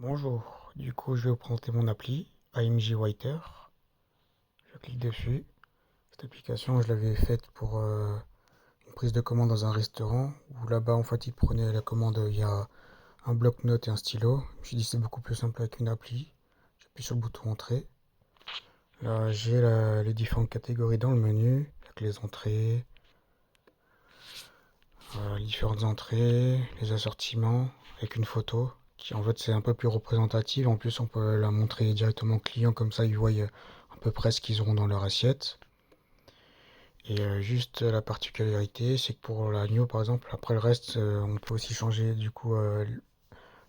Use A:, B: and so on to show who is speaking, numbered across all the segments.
A: Bonjour, du coup je vais vous présenter mon appli AMJ Waiter. Je clique dessus. Cette application je l'avais faite pour une prise de commande dans un restaurant où là-bas en fait il prenait la commande, il y a un bloc-notes et un stylo. Je me suis dit c'est beaucoup plus simple avec une appli. J'appuie sur le bouton entrée. Là j'ai les différentes catégories dans le menu avec les entrées, les différentes entrées, les assortiments avec une photo qui en fait c'est un peu plus représentative. En plus on peut la montrer directement au client comme ça ils voient à peu près ce qu'ils auront dans leur assiette. Et juste la particularité c'est que pour l'agneau par exemple, après le reste on peut aussi changer du coup le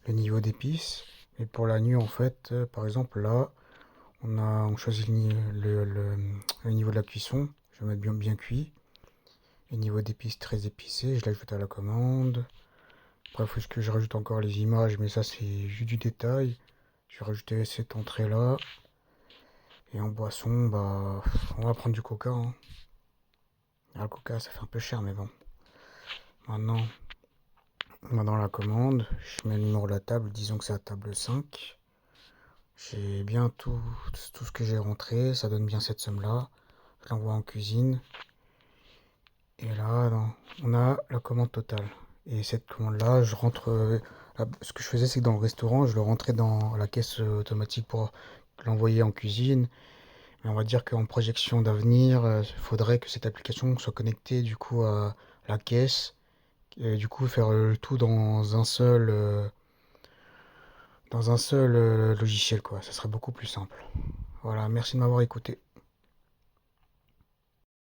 A: niveau d'épices. Mais pour l'agneau en fait par exemple là on choisit le niveau de la cuisson. Je vais mettre bien cuit. Le niveau d'épices très épicé, je l'ajoute à la commande. Après, il faut que je rajoute encore les images, mais ça, c'est juste du détail. Je vais rajouter cette entrée-là. Et en boisson, bah, on va prendre du coca, hein. Ah, le coca, ça fait un peu cher, mais bon. Maintenant, on va dans la commande. Je mets le numéro de la table. Disons que c'est la table 5. J'ai bien tout ce que j'ai rentré. Ça donne bien cette somme-là. Je l'envoie en cuisine. Et là, on a la commande totale. Et cette commande-là, je rentre. Ce que je faisais, c'est que dans le restaurant, je le rentrais dans la caisse automatique pour l'envoyer en cuisine. Mais on va dire qu'en projection d'avenir, il faudrait que cette application soit connectée du coup à la caisse. Et du coup, faire le tout dans un seul logiciel, quoi. Ça serait beaucoup plus simple. Voilà, merci de m'avoir écouté.